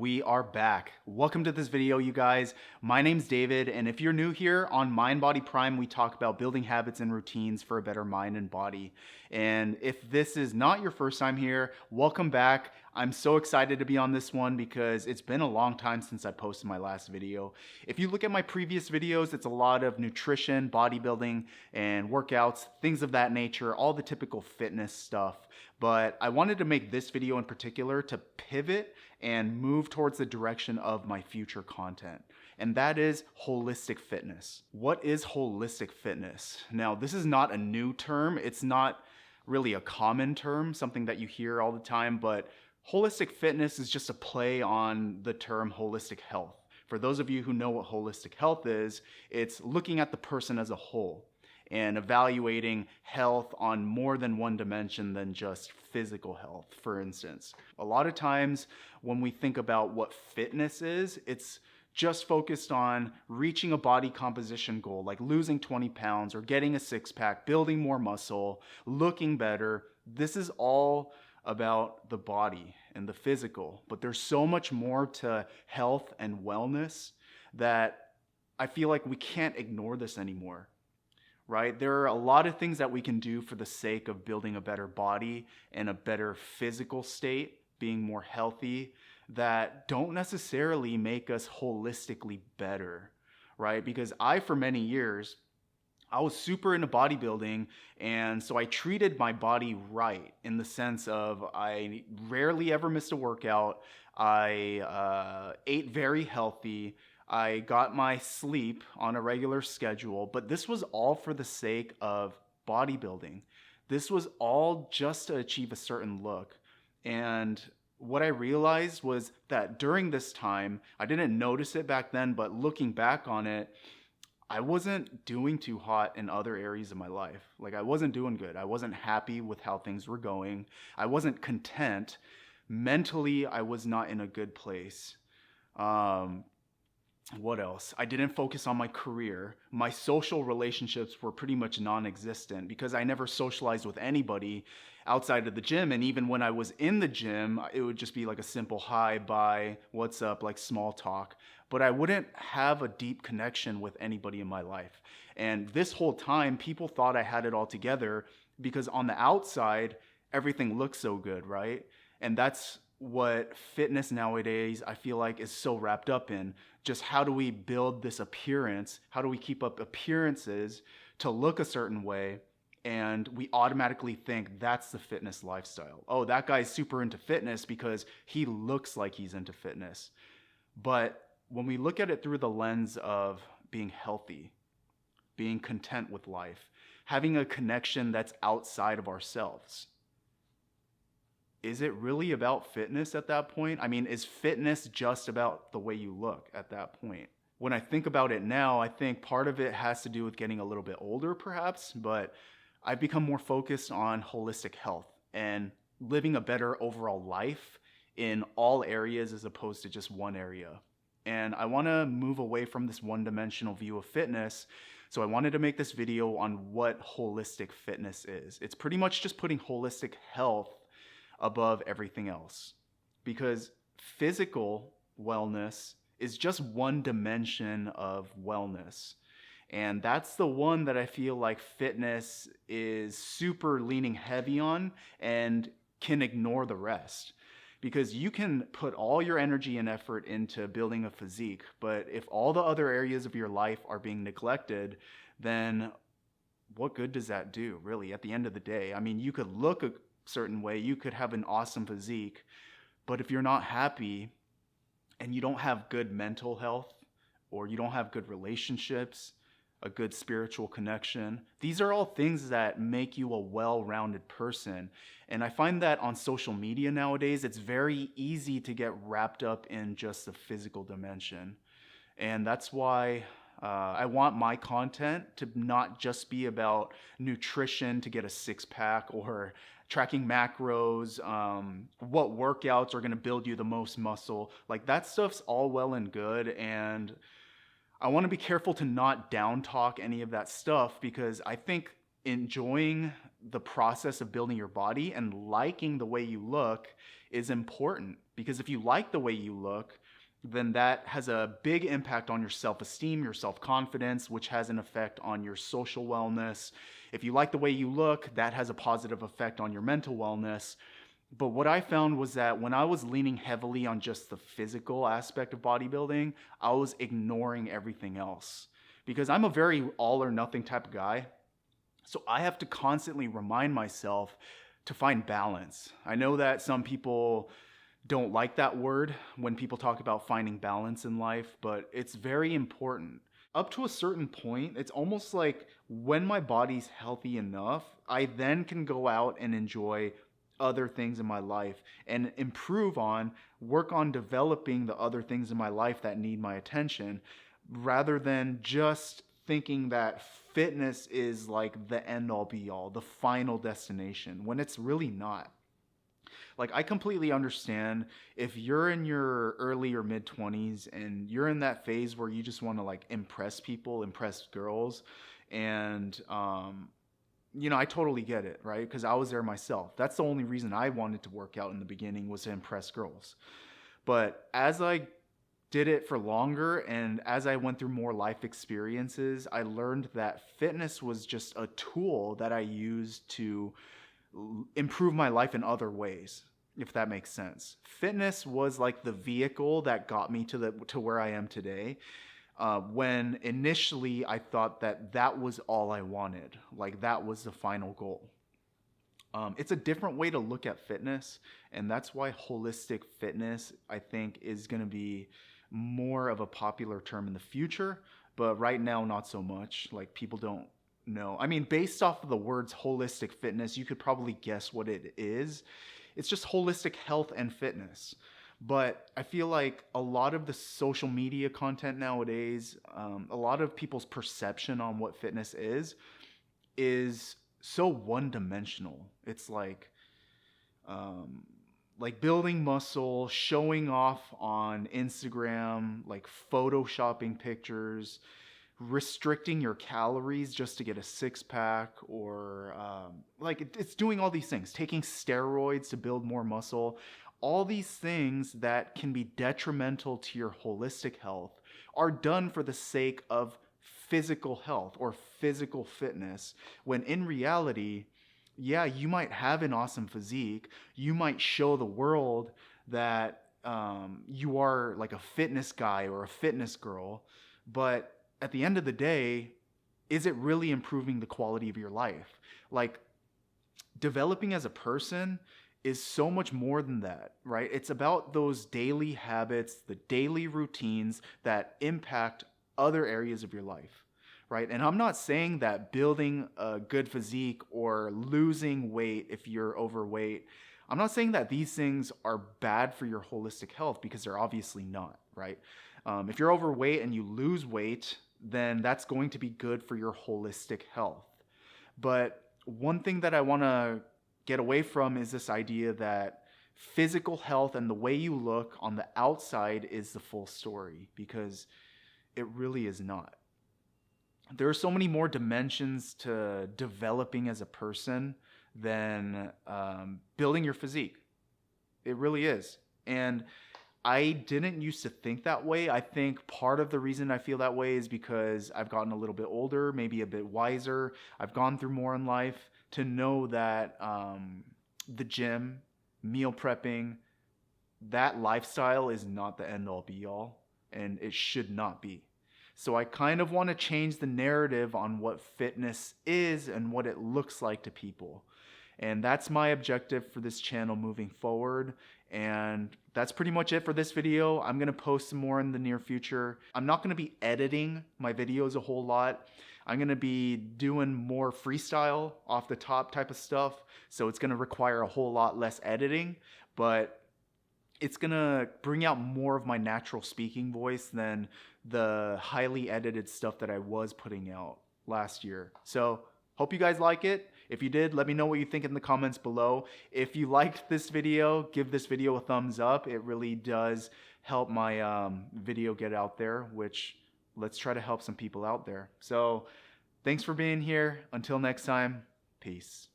We are back. Welcome to this video, you guys. My name's David, and if you're new here, on Mind Body Prime, we talk about building habits and routines for a better mind and body. And if this is not your first time here, welcome back. I'm so excited to be on this one because it's been a long time since I posted my last video. If you look at my previous videos, it's a lot of nutrition, bodybuilding, and workouts, things of that nature, all the typical fitness stuff. But I wanted to make this video in particular to pivot and move towards the direction of my future content. And that is holistic fitness. What is holistic fitness? Now, this is not a new term. It's not really a common term, something that you hear all the time, but holistic fitness is just a play on the term holistic health. For those of you who know what holistic health is, it's looking at the person as a whole and evaluating health on more than one dimension than just physical health, for instance. A lot of times when we think about what fitness is, it's just focused on reaching a body composition goal, like losing 20 pounds or getting a six-pack, building more muscle, looking better. This is all about the body and the physical, but there's so much more to health and wellness that I feel like we can't ignore this anymore. Right? There are a lot of things that we can do for the sake of building a better body and a better physical state, being more healthy, that don't necessarily make us holistically better, right? Because for many years, I was super into bodybuilding, and so I treated my body right in the sense of I rarely ever missed a workout. I ate very healthy. I got my sleep on a regular schedule, but this was all for the sake of bodybuilding. This was all just to achieve a certain look. And what I realized was that during this time, I didn't notice it back then, but looking back on it, I wasn't doing too hot in other areas of my life. Like I wasn't doing good. I wasn't happy with how things were going. I wasn't content. Mentally, I was not in a good place. What else? I didn't focus on my career. My social relationships were pretty much non-existent because I never socialized with anybody outside of the gym. And even when I was in the gym, it would just be like a simple hi, bye, what's up, like small talk. But I wouldn't have a deep connection with anybody in my life. And this whole time, people thought I had it all together because on the outside, everything looks so good, right? And that's what fitness nowadays, I feel like, is so wrapped up in. Just how do we build this appearance? How do we keep up appearances to look a certain way? And we automatically think that's the fitness lifestyle. Oh, that guy's super into fitness because he looks like he's into fitness. But when we look at it through the lens of being healthy, being content with life, having a connection that's outside of ourselves, is it really about fitness at that point? I mean, is fitness just about the way you look at that point? When I think about it now, I think part of it has to do with getting a little bit older perhaps, but I've become more focused on holistic health and living a better overall life in all areas as opposed to just one area. And I want to move away from this one-dimensional view of fitness. So I wanted to make this video on what holistic fitness is. It's pretty much just putting holistic health above everything else, because physical wellness is just one dimension of wellness. And that's the one that I feel like fitness is super leaning heavy on and can ignore the rest. Because you can put all your energy and effort into building a physique, but if all the other areas of your life are being neglected, then what good does that do, really, at the end of the day? I mean, you could look a certain way, you could have an awesome physique, but if you're not happy and you don't have good mental health, or you don't have good relationships, a good spiritual connection, these are all things that make you a well-rounded person. And I find that on social media nowadays, it's very easy to get wrapped up in just the physical dimension. And that's why I want my content to not just be about nutrition to get a six-pack or tracking macros, what workouts are going to build you the most muscle. Like that stuff's all well and good, and I want to be careful to not down talk any of that stuff, because I think enjoying the process of building your body and liking the way you look is important. Because if you like the way you look, then that has a big impact on your self-esteem, your self-confidence, which has an effect on your social wellness. If you like the way you look, that has a positive effect on your mental wellness. But what I found was that when I was leaning heavily on just the physical aspect of bodybuilding, I was ignoring everything else. Because I'm a very all or nothing type of guy. So I have to constantly remind myself to find balance. I know that some people don't like that word when people talk about finding balance in life, but it's very important. Up to a certain point, it's almost like when my body's healthy enough, I then can go out and enjoy other things in my life and work on developing the other things in my life that need my attention, rather than just thinking that fitness is like the end all be all, the final destination, when it's really not. Like, I completely understand if you're in your early or mid 20s and you're in that phase where you just want to like impress people, impress girls. And, I totally get it, right? Because I was there myself. That's the only reason I wanted to work out in the beginning, was to impress girls. But as I did it for longer and as I went through more life experiences, I learned that fitness was just a tool that I used to improve my life in other ways, if that makes sense. Fitness was like the vehicle that got me to where I am today. When initially I thought that was all I wanted, like that was the final goal. It's a different way to look at fitness, and that's why holistic fitness, I think, is going to be more of a popular term in the future, but right now not so much. Like, people don't know. I mean, based off of the words holistic fitness, you could probably guess what it is. It's just holistic health and fitness. But I feel like a lot of the social media content nowadays, a lot of people's perception on what fitness is so one-dimensional. It's like building muscle, showing off on Instagram, like photoshopping pictures, restricting your calories just to get a six-pack, or it's doing all these things, taking steroids to build more muscle. All these things that can be detrimental to your holistic health are done for the sake of physical health or physical fitness, when in reality, yeah, you might have an awesome physique. You might show the world that you are like a fitness guy or a fitness girl, but at the end of the day, is it really improving the quality of your life? Like, developing as a person is so much more than that, right? It's about those daily habits, the daily routines that impact other areas of your life, right? And I'm not saying that building a good physique or losing weight if you're overweight, I'm not saying that these things are bad for your holistic health, because they're obviously not, right? If you're overweight and you lose weight, then that's going to be good for your holistic health. But one thing that I want to get away from is this idea that physical health and the way you look on the outside is the full story, because it really is not. There are so many more dimensions to developing as a person than building your physique. It really is. And I didn't used to think that way. I think part of the reason I feel that way is because I've gotten a little bit older, maybe a bit wiser. I've gone through more in life to know that the gym, meal prepping, that lifestyle is not the end all be all, and it should not be. So I kind of want to change the narrative on what fitness is and what it looks like to people. And that's my objective for this channel moving forward. And that's pretty much it for this video. I'm going to post some more in the near future. I'm not going to be editing my videos a whole lot. I'm going to be doing more freestyle, off the top type of stuff. So it's going to require a whole lot less editing, but it's going to bring out more of my natural speaking voice than the highly edited stuff that I was putting out last year. So hope you guys like it. If you did, let me know what you think in the comments below. If you liked this video, give this video a thumbs up. It really does help my video get out there, which, let's try to help some people out there. So thanks for being here. Until next time, peace.